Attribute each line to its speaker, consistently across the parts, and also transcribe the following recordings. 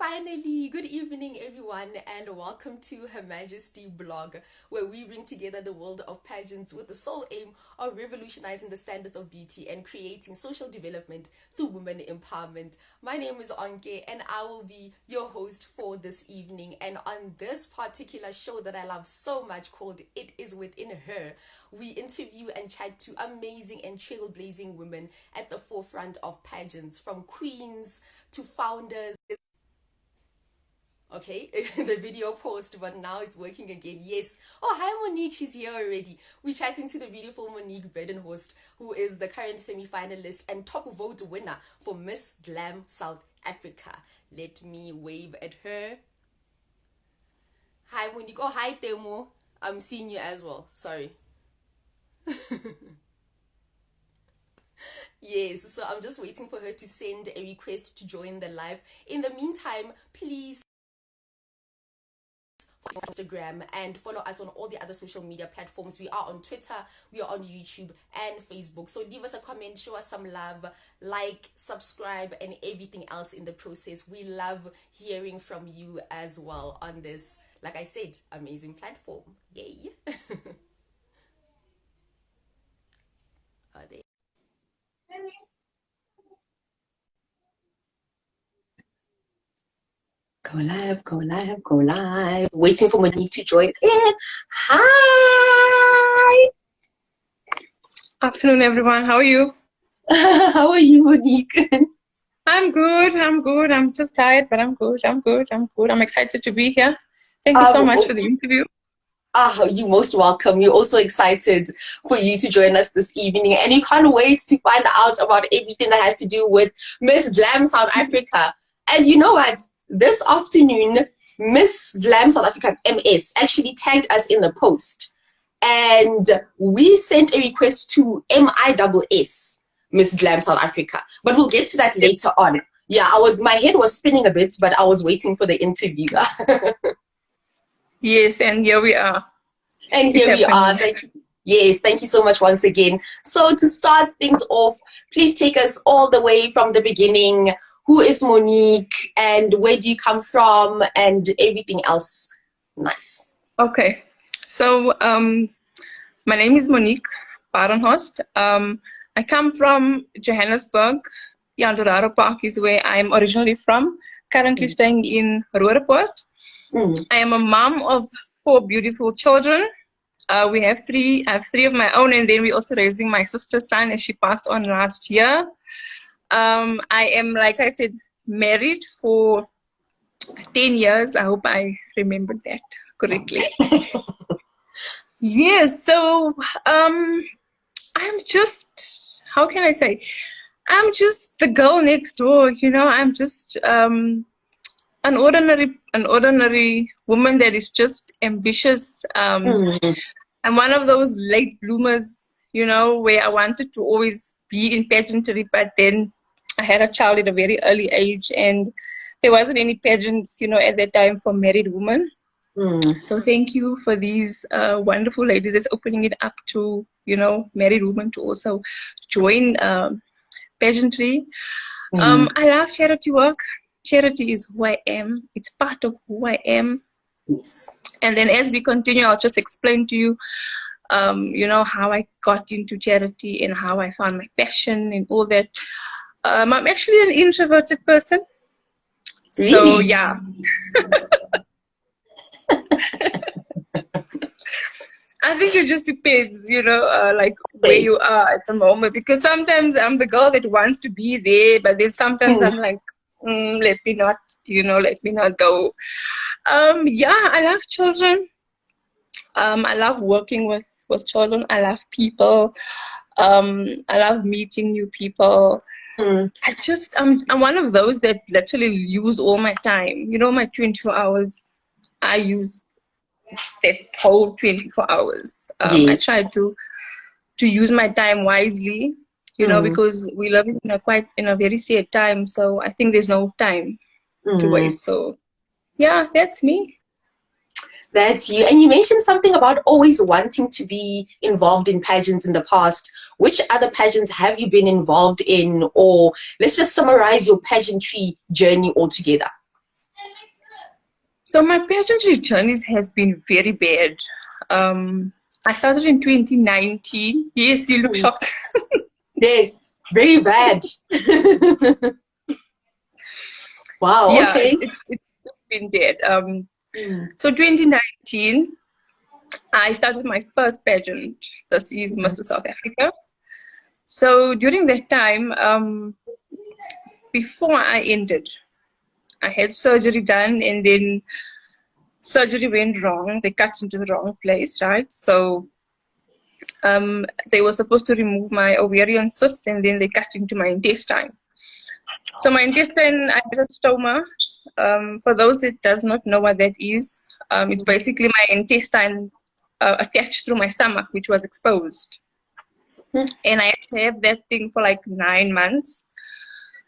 Speaker 1: Finally, good evening, everyone, and welcome to Her Majesty blog, where we bring together the world of pageants with the sole aim of revolutionizing the standards of beauty and creating social development through women empowerment. My name is Onke, and I will be your host for this evening. And on this particular show that I love so much, called It Is Within Her, we interview and chat to amazing and trailblazing women at the forefront of pageants, from queens to founders. Okay, the video paused, but now it's working again. Yes. Oh, hi Monique, she's here already. We're chatting to the beautiful Monique Badenhorst, who is the current semi-finalist and top vote winner for Miss Glam South Africa. Let me wave at her. Hi Monique. Oh, hi Temo. I'm seeing you as well. Sorry. Yes, so I'm just waiting for her to send a request to join the live. In the meantime, please Instagram and follow us on all the other social media platforms. We are on Twitter, we are on YouTube and Facebook. So leave us a comment, show us some love, like, subscribe, and everything else in the process. We love hearing from you as well on this, like I said, amazing platform. Yay. Are they? Go live, go live, go live. Waiting for Monique to join in. Hi.
Speaker 2: Afternoon, everyone. How are you?
Speaker 1: How are you, Monique?
Speaker 2: I'm good. I'm just tired, but I'm good. I'm excited to be here. Thank you so much for the interview.
Speaker 1: You're most welcome. We're also excited for you to join us this evening, and you can't wait to find out about everything that has to do with Miss Glam South Africa. And you know what? This afternoon, Miss Glam South Africa MS actually tagged us in the post, and we sent a request to MISS Miss Glam South Africa. But we'll get to that later on. Yeah, my head was spinning a bit, but I was waiting for the interview.
Speaker 2: Yes, and here we are.
Speaker 1: And here we are. Yes, thank you so much once again. So to start things off, please take us all the way from the beginning. Who is Monique and where do you come from and everything else? Nice.
Speaker 2: Okay. So my name is Monique Badenhorst. I come from Johannesburg. Eldorado Park is where I'm originally from. Currently staying in Roodepoort. I am a mom of 4 beautiful children. I have three of my own, and then we're also raising my sister's son, as she passed on last year. I am, like I said, married for 10 years. I hope I remembered that correctly. Yes, so I'm just, how can I say? I'm just the girl next door, I'm just an ordinary woman that is just ambitious. I'm one of those late bloomers, where I wanted to always be in pageantry, but then I had a child at a very early age, and there wasn't any pageants, at that time for married women. So thank you for these wonderful ladies that's opening it up to, married women to also join pageantry. I love charity work. Charity is who I am. It's part of who I am.
Speaker 1: Yes.
Speaker 2: And then as we continue, I'll just explain to you, how I got into charity and how I found my passion and all that. I'm actually an introverted person.
Speaker 1: Really?
Speaker 2: So, yeah. I think it just depends, like where you are at the moment. Because sometimes I'm the girl that wants to be there, but then sometimes I'm like, let me not go. Yeah, I love children. I love working with children. I love people. I love meeting new people. I'm one of those that literally use all my time. My 24 hours, I use that whole 24 hours. I try to use my time wisely, because we live in a very sad time. So I think there's no time to waste. So yeah, that's me.
Speaker 1: That's you. And you mentioned something about always wanting to be involved in pageants in the past. Which other pageants have you been involved in? Or let's just summarize your pageantry journey altogether.
Speaker 2: So my pageantry journeys has been very bad. I started in 2019. Yes, you look
Speaker 1: Mm.
Speaker 2: shocked.
Speaker 1: Yes, very bad. Wow,
Speaker 2: Yeah,
Speaker 1: okay.
Speaker 2: it's been bad.
Speaker 1: Mm.
Speaker 2: So 2019, I started my first pageant. This is
Speaker 1: Mm.
Speaker 2: Mr. South Africa. So during that time, before I ended, I had surgery done, and then surgery went wrong. They cut into the wrong place, right? So they were supposed to remove my ovarian cyst, and then they cut into my intestine. So my intestine, I had a stoma. For those that does not know what that is, it's basically my intestine attached through my stomach, which was exposed.
Speaker 1: Mm.
Speaker 2: And I had to have that thing for like 9 months.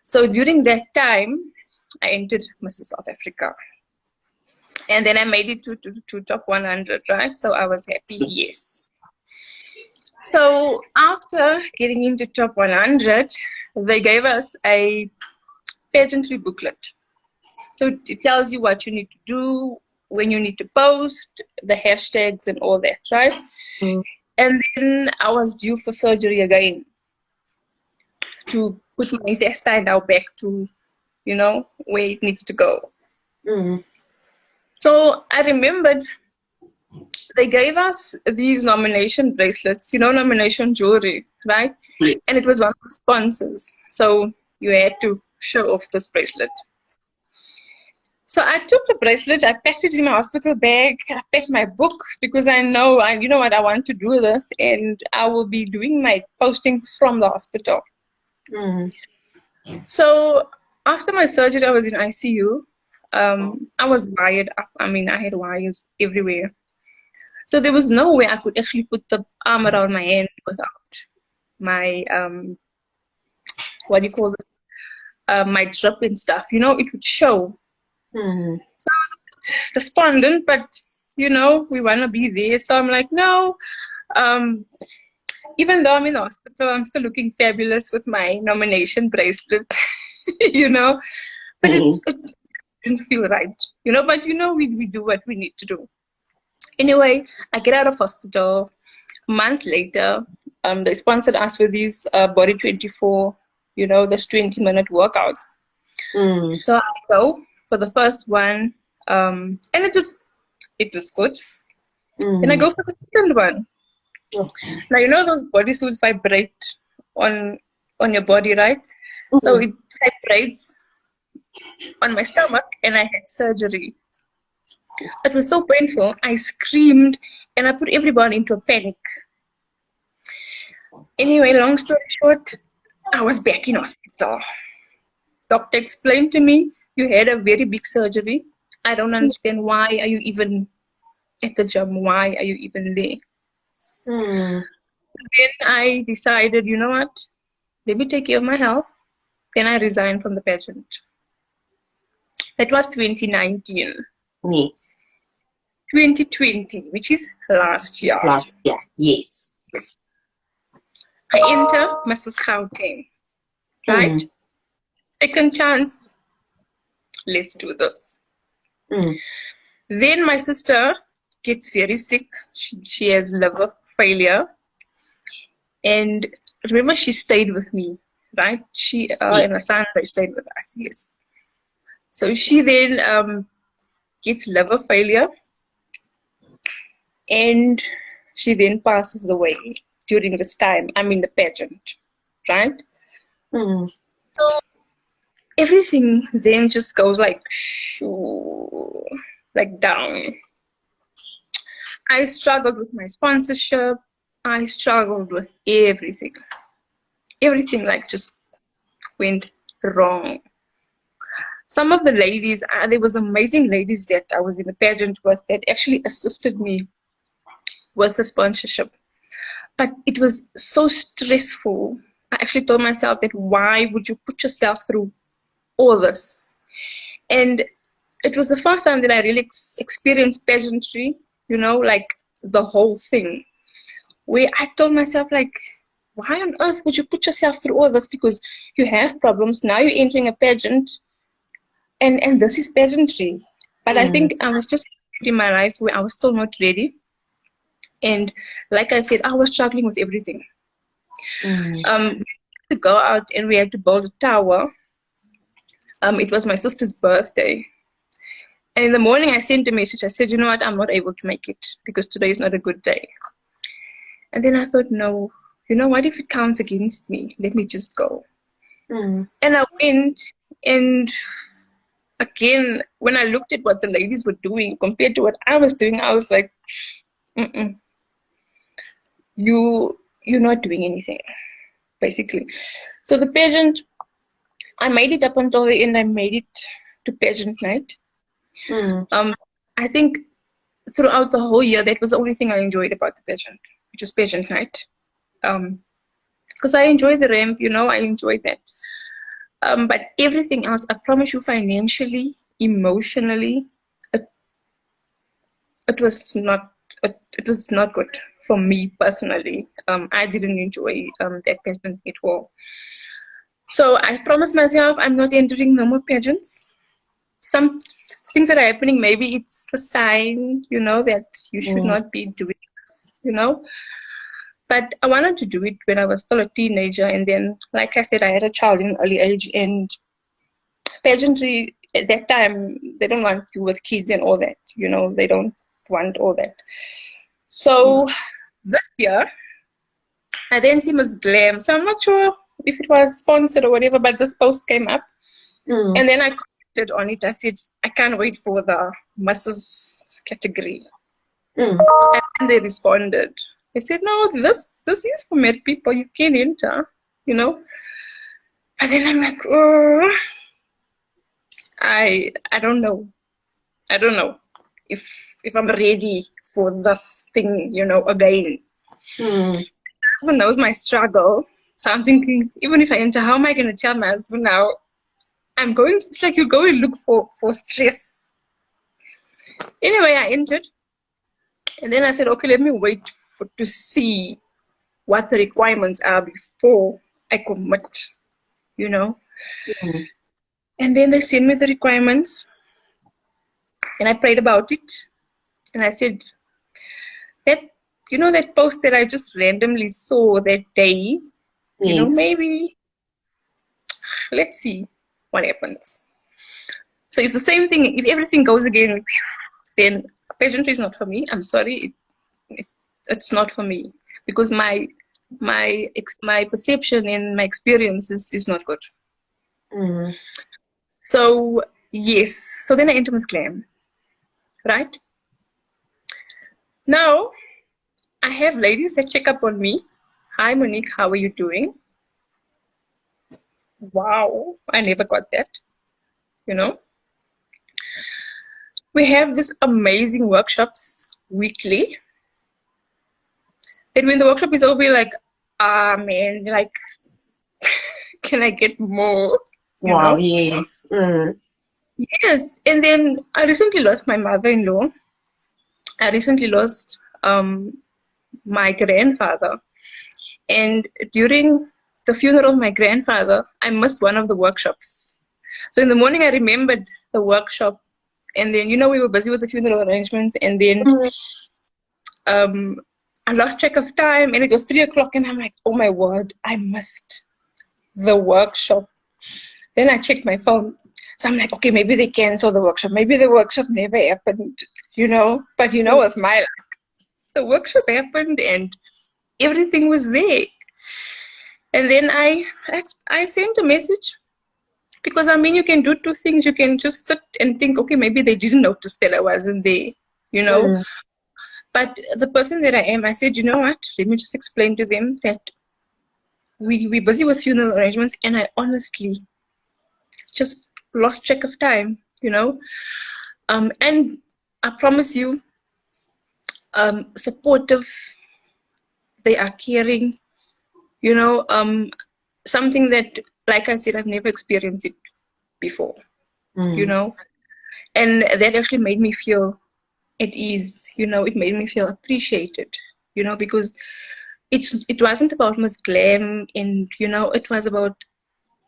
Speaker 2: So during that time, I entered Mrs. South Africa. And then I made it to top 100, right? So I was happy, yes. So after getting into top 100, they gave us a pageantry booklet. So it tells you what you need to do, when you need to post, the hashtags and all that, right?
Speaker 1: Mm.
Speaker 2: And then I was due for surgery again to put my intestine now back to, where it needs to go.
Speaker 1: Mm.
Speaker 2: So I remembered they gave us these nomination bracelets, nomination jewelry, right?
Speaker 1: Great.
Speaker 2: And it was one of the sponsors. So you had to show off this bracelet. So I took the bracelet, I packed it in my hospital bag, I packed my book because I know, you know what, I want to do this, and I will be doing my posting from the hospital.
Speaker 1: Mm.
Speaker 2: So after my surgery, I was in ICU. I was wired up. I mean, I had wires everywhere. So there was no way I could actually put the arm around my hand without my, what do you call it, my drip and stuff. It would show.
Speaker 1: Mm.
Speaker 2: So I was despondent, but we want to be there. So I'm like, no. Even though I'm in the hospital, I'm still looking fabulous with my nomination bracelet, But it didn't feel right, But we do what we need to do. Anyway, I get out of hospital. A month later, they sponsored us with these Body 24, this 20-minute workouts.
Speaker 1: Mm.
Speaker 2: So I go for the first one, and it was good. Then I go for the second one.
Speaker 1: Oh.
Speaker 2: Now those bodysuits vibrate on your body, right? So it vibrates on my stomach, and I had surgery. It was so painful. I screamed, and I put everybody into a panic. Anyway, long story short, I was back in hospital. Doctor explained to me, you had a very big surgery. I don't understand, why are you even at the gym? Why are you even there? Then I decided, you know what? Let me take care of my health. Then I resigned from the pageant. That was 2019.
Speaker 1: Yes.
Speaker 2: 2020, which is last year.
Speaker 1: Last year, yes.
Speaker 2: I enter Mrs. Gauteng, right? Second chance. Let's do this. Then my sister gets very sick. She has liver failure. And remember, she stayed with me, right? She and her son, they stayed with us, yes. So she then gets liver failure, and she then passes away during this time. I'm in the pageant, right? So everything then just goes like down. I struggled with my sponsorship. I struggled with everything. Everything just went wrong. Some of the ladies, there was amazing ladies that I was in a pageant with that actually assisted me with the sponsorship. But it was so stressful. I actually told myself that why would you put yourself through all this? And it was the first time that I really experienced pageantry, the whole thing. Where I told myself, why on earth would you put yourself through all this? Because you have problems. Now you're entering a pageant, and this is pageantry. But I think I was just in my life where I was still not ready. And like I said, I was struggling with everything. We had to go out and we had to build a tower. It was my sister's birthday. And in the morning, I sent a message. I said, you know what, I'm not able to make it because today is not a good day. And then I thought, no, you know, what if it counts against me? Let me just go. And I went, and again, when I looked at what the ladies were doing compared to what I was doing, I was like, you're not doing anything, basically. So the pageant, I made it up until the end. I made it to pageant night. I think throughout the whole year, that was the only thing I enjoyed about the pageant, which was pageant night. Because I enjoyed the ramp, you know, I enjoyed that. But everything else, I promise you, financially, emotionally, it was not good for me personally. I didn't enjoy that pageant at all. So I promised myself I'm not entering no more pageants. Some things that are happening, maybe it's a sign, you know, that you should not be doing this, you know. But I wanted to do it when I was still a teenager, and then, like I said, I had a child in an early age, and pageantry at that time, they don't want you with kids and all that, you know, they don't want all that. So this year, I then see Miss Glam, so I'm not sure if it was sponsored or whatever, but this post came up, and then I commented on it. I said, I can't wait for the Mrs. category. And they responded. They said, no, this is for married people. You can enter, you know. But then I'm like, oh, I don't know. I don't know if I'm ready for this thing, you know, again. Everyone knows my struggle. So I'm thinking, even if I enter, how am I going to tell my husband now? It's like you go and look for stress. Anyway, I entered. And then I said, okay, let me wait to see what the requirements are before I commit, you know. And then they sent me the requirements, and I prayed about it, and I said, that, you know, that post that I just randomly saw that day, you know, maybe let's see what happens. So if the same thing, if everything goes again, then pageantry is not for me. I'm sorry, it's not for me, because my perception and my experience is not good. So yes, so then I enter Miss Glam, right? Now I have ladies that check up on me. Hi Monique, how are you doing? Wow, I never got that, you know. We have these amazing workshops weekly. Then when the workshop is over, we're like, man, like, can I get more? You
Speaker 1: wow,
Speaker 2: know?
Speaker 1: yes.
Speaker 2: Yes, and then I recently lost my mother-in-law. I recently lost my grandfather. And during the funeral of my grandfather, I missed one of the workshops. So in the morning, I remembered the workshop. And then, you know, we were busy with the funeral arrangements. And then I lost track of time. And it was 3 o'clock. And I'm like, oh, my word, I missed the workshop. Then I checked my phone. So I'm like, okay, maybe they canceled the workshop. Maybe the workshop never happened, you know. But, you know, with my luck, the workshop happened and everything was there. And then I sent a message, because, I mean, you can do two things. You can just sit and think, okay, maybe they didn't notice that I wasn't there, you know. But the person that I am, I said, you know what, let me just explain to them that we're busy with funeral arrangements, and I honestly just lost track of time, you know. And I promise you, supportive, they are caring, you know, something that, like I said, I've never experienced it before, you know. And that actually made me feel at ease, you know. It made me feel appreciated, you know, because it wasn't about Miss Glam, and, you know, it was about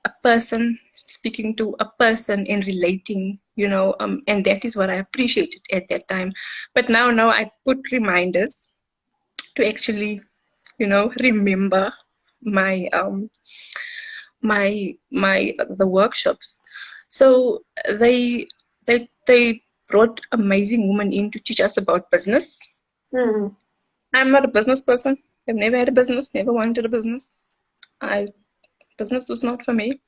Speaker 2: a person speaking to a person and relating, and that is what I appreciated at that time. But now I put reminders to actually, remember my the workshops. So they brought amazing women in to teach us about business. I'm not a business person. I've never had a business, never wanted a business. Business was not for me.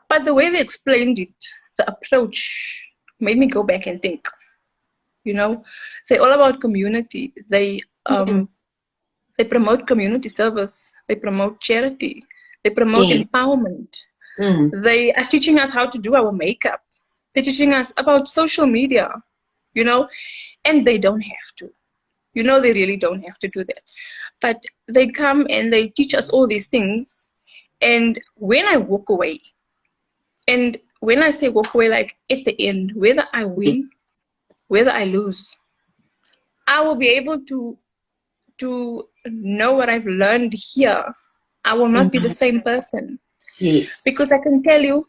Speaker 2: But the way they explained it, the approach, made me go back and think. They're all about community. They promote community service. They promote charity. They promote empowerment. They are teaching us how to do our makeup. They're teaching us about social media, and they don't have to. They really don't have to do that. But they come and they teach us all these things. And when I walk away, and when I say walk away, like at the end, whether I win, whether I lose, I will be able to know what I've learned here. I will not be the same person.
Speaker 3: Yes.
Speaker 2: Because I can tell you,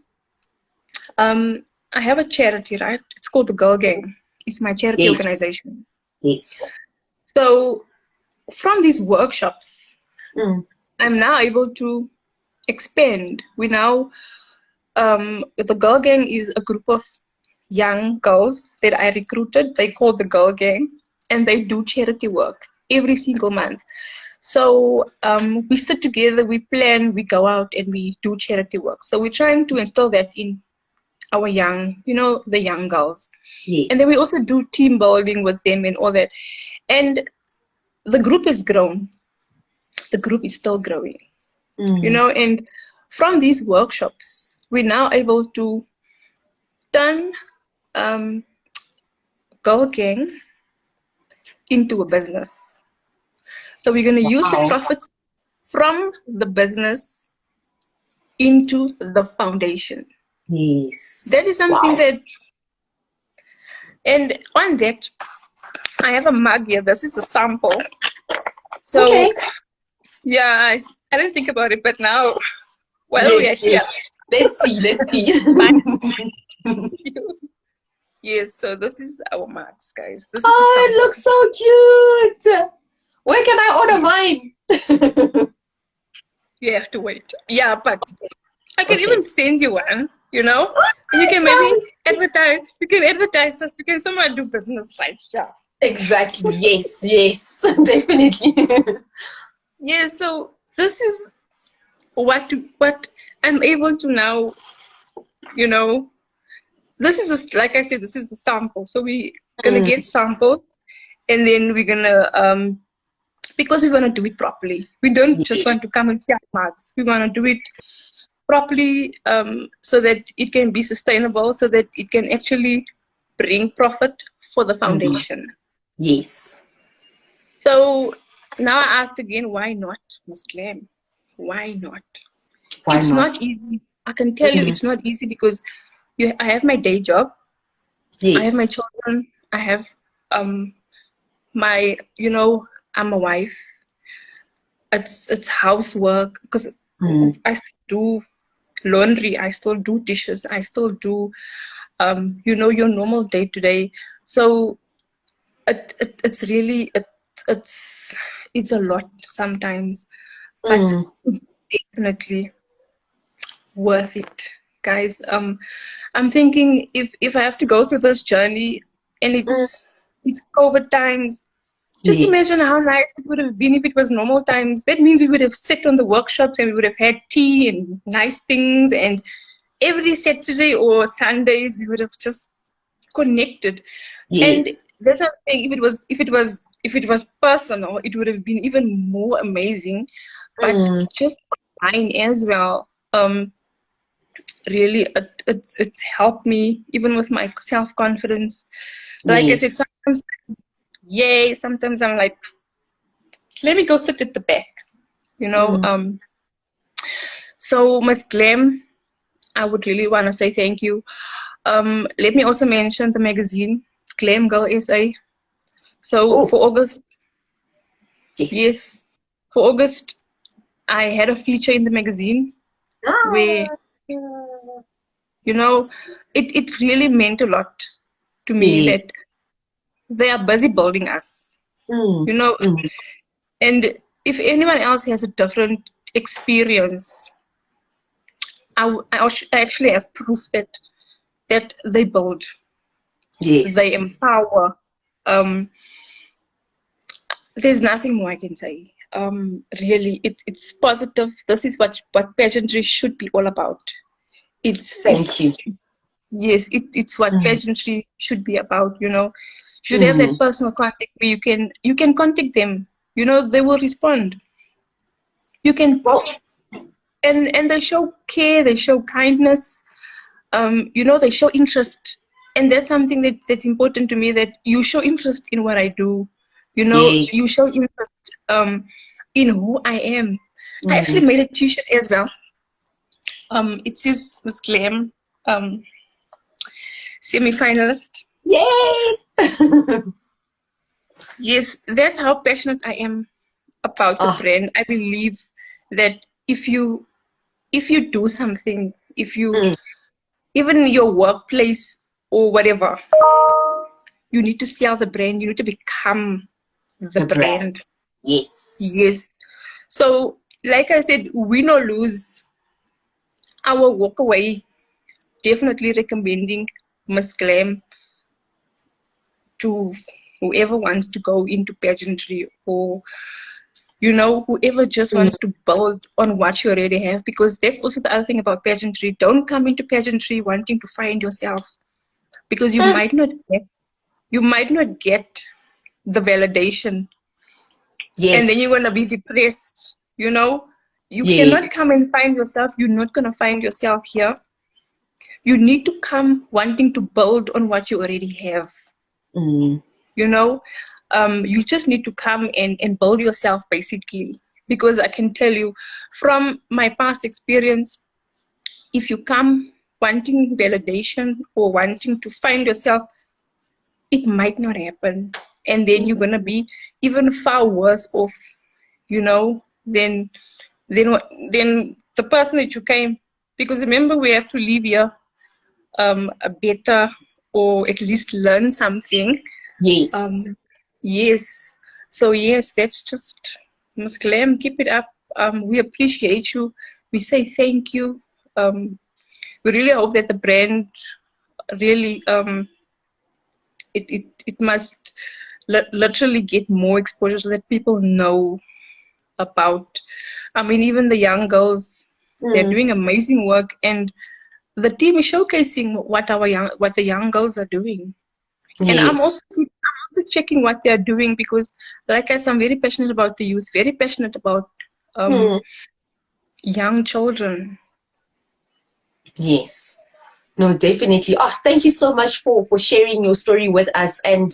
Speaker 2: I have a charity, right? It's called the Girl Gang. It's my charity organization.
Speaker 3: Yes.
Speaker 2: So from these workshops, I'm now able to expand. We now, the Girl Gang is a group of young girls that I recruited. They call the Girl Gang, and they do charity work every single month. So we sit together, we plan, we go out and we do charity work. So we're trying to install that in our young, the young girls.
Speaker 3: Yes.
Speaker 2: And then we also do team building with them and all that. And the group has grown. The group is still growing, and from these workshops, we're now able to turn Girl Gang into a business. So we're going to use the profits from the business into the foundation.
Speaker 3: Yes.
Speaker 2: That is something that, and on that, I have a mug here. This is a sample. So, yeah, I didn't think about it, but now, while we are here.
Speaker 1: Let's see.
Speaker 2: Yes, so this is our mugs, guys. This is
Speaker 1: it looks so cute. Where can I order mine?
Speaker 2: You have to wait. Yeah, but I can even send you one, you can maybe advertise. You can advertise us because someone do business right. Yeah.
Speaker 1: Exactly. Yes, definitely.
Speaker 2: Yeah, so this is what I'm able to now, this is like I said, this is a sample. So we're gonna get sampled, and then we're gonna because we want to do it properly. We don't just want to come and sell mugs. We want to do it properly, so that it can be sustainable, so that it can actually bring profit for the foundation.
Speaker 3: Yes.
Speaker 2: So now I asked again, why not, Ms. Glam? Why not? It's not easy. I can tell you it's not easy because I have my day job.
Speaker 3: Yes.
Speaker 2: I have my children. I have my, I'm a wife. It's housework because I still do laundry. I still do dishes. I still do, your normal day to day. So it's really it's a lot sometimes, but definitely worth it, guys. I'm thinking if I have to go through this journey and it's COVID times, just imagine how nice it would have been if it was normal times. That means we would have sat on the workshops and we would have had tea and nice things, and every Saturday or Sundays we would have just connected. And there's something, if it was personal, it would have been even more amazing. But just mine as well. Really, it's helped me even with my self-confidence. Like I said, sometimes I'm like, let me go sit at the back, So Ms. Glam, I would really want to say thank you. Let me also mention the magazine, Glam Girl SA. So for August, for August, I had a feature in the magazine where You know, it really meant a lot to me
Speaker 3: Yeah.
Speaker 2: that they are busy building us. You know, and if anyone else has a different experience, I actually have proof that they build, they
Speaker 3: Yes.
Speaker 2: empower. Um, there's nothing more I can say. Really, it's positive. This is what pageantry should be all about.
Speaker 3: Thank you.
Speaker 2: It's yes, it's what
Speaker 3: Mm.
Speaker 2: pageantry should be about. You know, you should have that
Speaker 3: Mm.
Speaker 2: personal contact where you can contact them. You know, they will respond. You can
Speaker 3: Well,
Speaker 2: and they show care, they show kindness. You know, they show interest, and that's something that's important to me, that you show interest in what I do. You know,
Speaker 3: yeah.
Speaker 2: you show interest in who I am. I actually
Speaker 3: Mm.
Speaker 2: made a t-shirt as well. It says Miss Glam, semi-finalist.
Speaker 3: Yay!
Speaker 2: Yes, that's how passionate I am about the
Speaker 3: Ah,
Speaker 2: brand. I believe that if you do something, if you
Speaker 3: mm.
Speaker 2: even your workplace or whatever, you need to sell the brand, you need to become the
Speaker 3: The brand.
Speaker 2: brand.
Speaker 3: Yes.
Speaker 2: Yes. So, like I said, win or lose, our walk away, definitely recommending Miss Glam to whoever wants to go into pageantry, or you know, whoever just
Speaker 3: Mm.
Speaker 2: wants to build on what you already have, because that's also the other thing about pageantry. Don't come into pageantry wanting to find yourself, because you might not get the validation, and then
Speaker 3: Yes.
Speaker 2: you're gonna be depressed. You know, you
Speaker 3: Yeah.
Speaker 2: cannot come and find yourself. You're not gonna find yourself here. You need to come wanting to build on what you already have.
Speaker 3: Mm.
Speaker 2: You know, you just need to come and build yourself, basically, because I can tell you from my past experience, if you come wanting validation or wanting to find yourself, it might not happen, and then you're gonna be even far worse off, you know, than the person that you came. Because remember, we have to leave here a better, or at least learn something.
Speaker 3: Yes.
Speaker 2: Um, yes. So yes, that's just Ms. Glam. Keep it up. We appreciate you. We say thank you. We really hope that the brand really it must literally get more exposure so that people know about. I mean, even the young girls, they're
Speaker 3: Mm.
Speaker 2: doing amazing work, and the team is showcasing what the young girls are doing. And I'm
Speaker 3: Yes.
Speaker 2: also checking what they're doing, because, like I said, I'm very passionate about the youth, very passionate about um,
Speaker 3: Mm.
Speaker 2: young children.
Speaker 3: Yes. No, definitely. Oh, thank you so much for sharing your story with us, and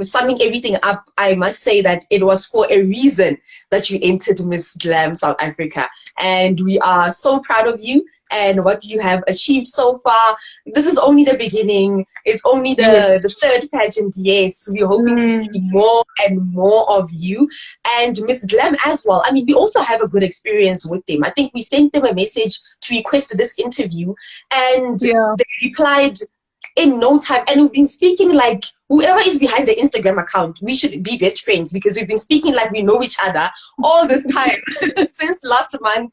Speaker 3: summing everything up. I must say that it was for a reason that you entered Miss Glam South Africa, and we are so proud of you and what you have achieved so far. This is only the beginning. It's only
Speaker 2: Yes.
Speaker 3: the third pageant. Yes, we're hoping to see
Speaker 2: Mm.
Speaker 3: more and more of you and Miss Glam as well. I mean, we also have a good experience with them. I think we sent them a message to request this interview, and
Speaker 2: Yeah.
Speaker 3: they replied in no time. And we've been speaking like whoever is behind the Instagram account, we should be best friends, because we've been speaking like we know each other all this time since last month,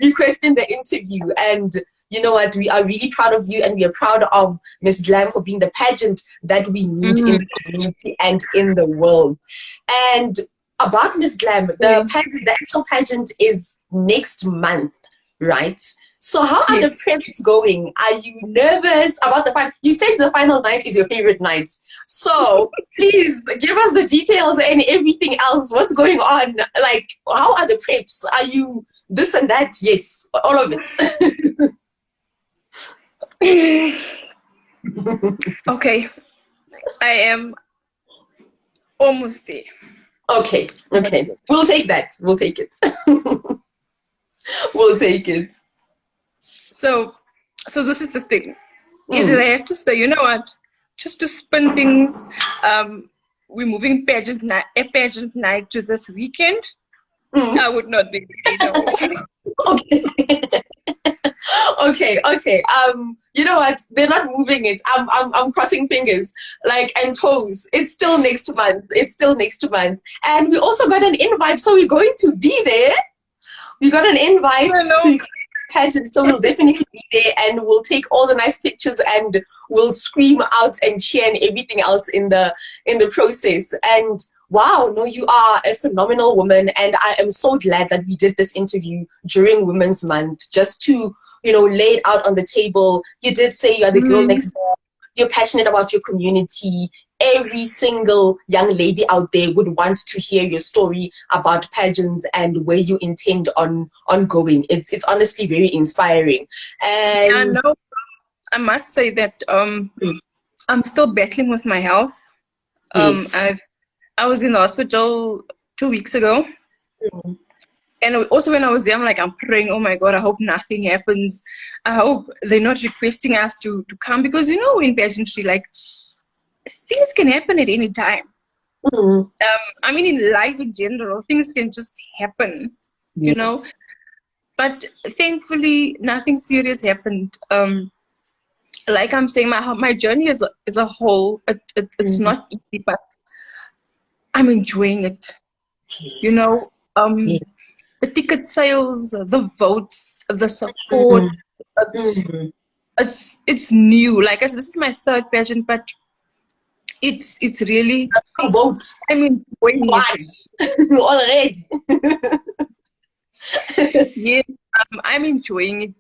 Speaker 3: requesting the interview. And you know what? We are really proud of you, and we are proud of Miss Glam for being the pageant that we need in
Speaker 2: Mm.
Speaker 3: the community and in the world. And about Miss Glam, the
Speaker 2: Yes.
Speaker 3: pageant, the actual pageant is next month, right? So how are the
Speaker 2: Yes.
Speaker 3: preps going? Are you nervous about the final? You said the final night is your favorite night. So please give us the details and everything else. What's going on? Like, how are the preps? Are you this and that? Yes, all of it.
Speaker 2: Okay, I am almost there.
Speaker 3: Okay, okay. We'll take that. We'll take it. We'll take it.
Speaker 2: So, so this is the thing. If
Speaker 3: Mm,
Speaker 2: I have to say, you know what, just to spin things, we're moving a pageant night to this weekend.
Speaker 3: mm.
Speaker 2: I would not be ready, no.
Speaker 3: Okay. Okay, okay. You know what? They're not moving it. I'm crossing fingers, like, and toes. It's still next month. It's still next month. And we also got an invite, so we're going to be there. We got an invite
Speaker 2: Hello.
Speaker 3: to pageant, so we'll definitely be there, and we'll take all the nice pictures, and we'll scream out and cheer and everything else in the process. And wow, no, you are a phenomenal woman, and I am so glad that we did this interview during Women's Month, just to, you know, lay it out on the table. You did say you are the girl next door. You're passionate about your community. Every single young lady out there would want to hear your story about pageants and where you intend on going. It's honestly very inspiring.
Speaker 2: Yeah,
Speaker 3: And
Speaker 2: no, I must say that I'm still battling with my health.
Speaker 3: yes.
Speaker 2: I was in the hospital 2 weeks ago.
Speaker 3: Mm.
Speaker 2: And also when I was there, I'm praying, oh my God, I hope nothing happens. I hope they're not requesting us to come, because, you know, in pageantry, like, things can happen at any time.
Speaker 3: Mm.
Speaker 2: I mean, in life in general, things can just happen, you know.
Speaker 3: Yes.
Speaker 2: But thankfully, nothing serious happened. Like I'm saying, my journey as a whole, it's
Speaker 3: Mm.
Speaker 2: not easy, but I'm enjoying it. You know,
Speaker 3: Yes. Yes.
Speaker 2: the ticket sales, the votes, the support.
Speaker 3: Mm.
Speaker 2: It's,
Speaker 3: Mm.
Speaker 2: it's new. Like I said, this is my third pageant, but it's really,
Speaker 3: Vote.
Speaker 2: I'm enjoying
Speaker 3: Why?
Speaker 2: it.
Speaker 3: Already.
Speaker 2: Yes, I'm enjoying it.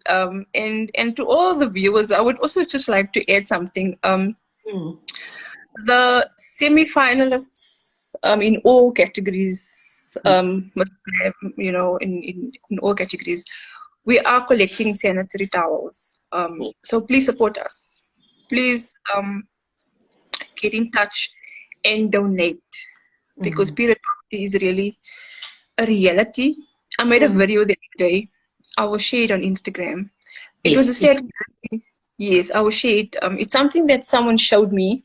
Speaker 2: And to all the viewers, I would also just like to add something.
Speaker 3: Mm.
Speaker 2: The semi-finalists, in all categories, must have, you know, in all categories, we are collecting sanitary towels. So please support us. Please get in touch and donate, because
Speaker 3: Mm.
Speaker 2: period poverty is really a reality. I made a
Speaker 3: Mm.
Speaker 2: video the other day. I will share it on Instagram. It was a
Speaker 3: Yes.
Speaker 2: sad reality. Yes, I will share it. It's something that someone showed me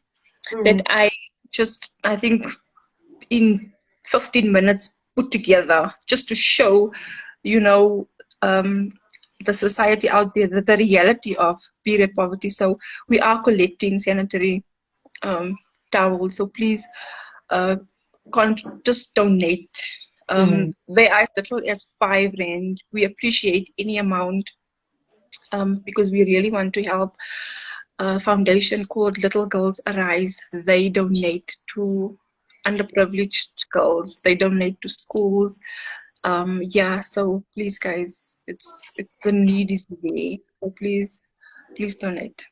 Speaker 2: that
Speaker 3: Mm.
Speaker 2: I think in 15 minutes put together, just to show, you know, the society out there, the reality of period poverty. So we are collecting sanitary um, towels. So please, uh, just donate.
Speaker 3: Mm.
Speaker 2: They are as little as R5. We appreciate any amount, because we really want to help a foundation called Little Girls Arise. They donate to underprivileged girls. They donate to schools. Yeah, so please, guys, it's the need is there. So please donate.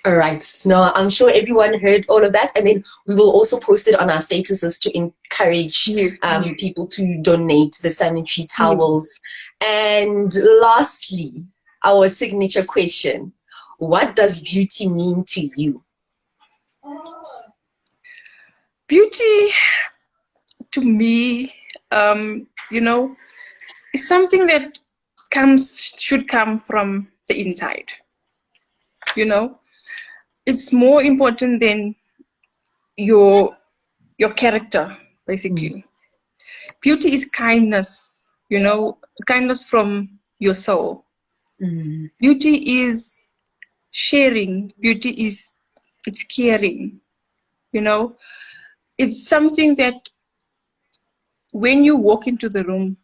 Speaker 3: All right. Now, I'm sure everyone heard all of that. And then we will also post it on our statuses to encourage
Speaker 2: Yes, please.
Speaker 3: people to donate the sanitary
Speaker 2: Yes.
Speaker 3: towels. And lastly, our signature question. What does beauty mean to you?
Speaker 2: Beauty to me, you know, is something that should come from the inside. You know, it's more important than your character,
Speaker 3: Mm.
Speaker 2: basically. Beauty is kindness, you know, kindness from your soul.
Speaker 3: Mm.
Speaker 2: Beauty is sharing. Beauty is it's caring. You know, it's something that when you walk into the room,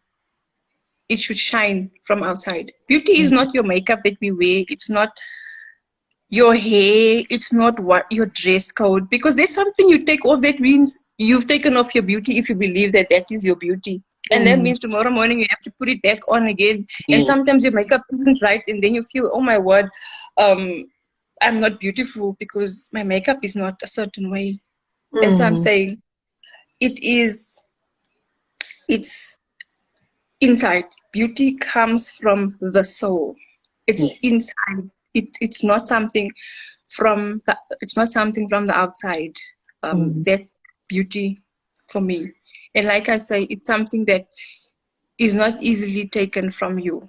Speaker 2: it should shine from outside. Beauty is
Speaker 3: Mm.
Speaker 2: not your makeup that we wear. It's not your hair. It's not what your dress code, because there's something you take off that means you've taken off your beauty if you believe that that is your beauty. And that
Speaker 3: Mm.
Speaker 2: means tomorrow morning you have to put it back on again. And
Speaker 3: Yeah.
Speaker 2: sometimes your makeup isn't right, and then you feel, oh my word, um, I'm not beautiful because my makeup is not a certain way. That's what I'm
Speaker 3: Mm.
Speaker 2: saying. It's inside. Beauty comes from the soul. It's
Speaker 3: Yes.
Speaker 2: inside. It's not something from the outside.
Speaker 3: Mm.
Speaker 2: That's beauty for me. And like I say, it's something that is not easily taken from you.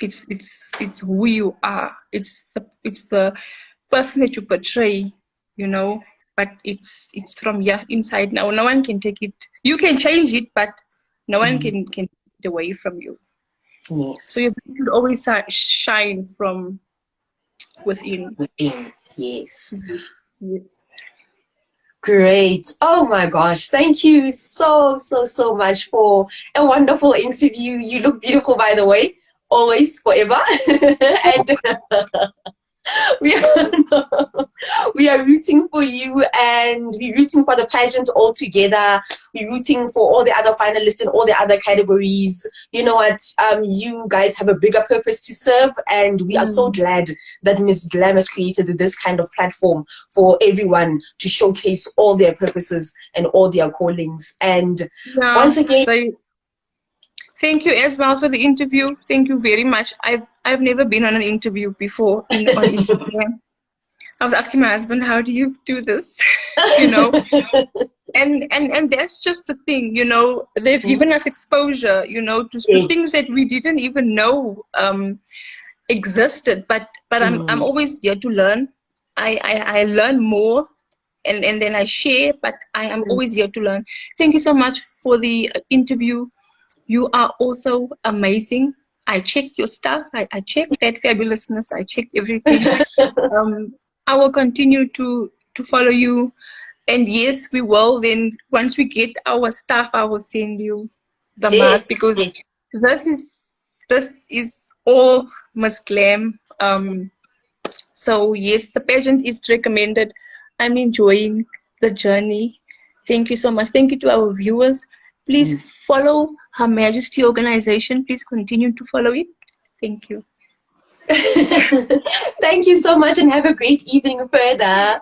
Speaker 2: It's who you are. It's the person that you portray, you know. But it's from your inside now. No one can take it. You can change it, but no one can take it away from you. So
Speaker 3: Yes.
Speaker 2: your beauty should always shine from within.
Speaker 3: Yes.
Speaker 2: Yes.
Speaker 3: Great. Oh my gosh. Thank you so much for a wonderful interview. You look beautiful, by the way. Always, forever. And we are, we are rooting for you, and we're rooting for the pageant all together. We're rooting for all the other finalists in all the other categories. You know what? You guys have a bigger purpose to serve, and we are so glad that Miss Glam has created this kind of platform for everyone to showcase all their purposes and all their callings. And
Speaker 2: Yeah.
Speaker 3: once again,
Speaker 2: So thank you as well for the interview. Thank you very much. I've never been on an interview before on Instagram. I was asking my husband, how do you do this? you know, and that's just the thing, they've given us exposure, to things that we didn't even know existed. But I'm always here to learn. I learn more, and then I share, but I am always here to learn. Thank you so much for the interview. You are also amazing. I checked your stuff. I checked that fabulousness. I checked everything. I will continue to follow you. And yes, we will. Then once we get our stuff, I will send you the mask, because this is all Miss Glam. So yes, the pageant is recommended. I'm enjoying the journey. Thank you so much. Thank you to our viewers. Please follow Her Majesty organization. Please continue to follow it. Thank you.
Speaker 3: Thank you so much, and have a great evening further.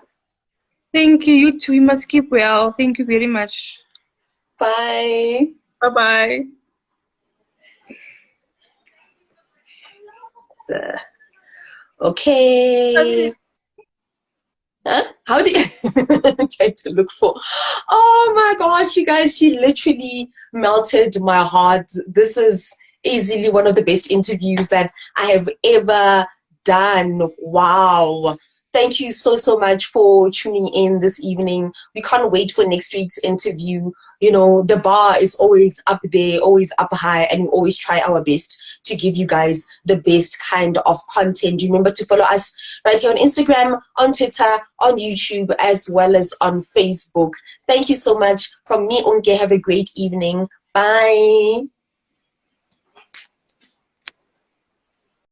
Speaker 2: Thank you. You too. You must keep well. Thank you very much.
Speaker 3: Bye.
Speaker 2: Bye-bye.
Speaker 3: Okay. Huh? How do you try to look for? Oh my gosh, you guys, she literally melted my heart. This is easily one of the best interviews that I have ever done. Wow. Thank you so much for tuning in this evening. We can't wait for next week's interview. You know, the bar is always up there, always up high, and we always try our best to give you guys the best kind of content. Remember to follow us right here on Instagram, on Twitter, on YouTube, as well as on Facebook. Thank you so much. From me, Unke, have a great evening. Bye.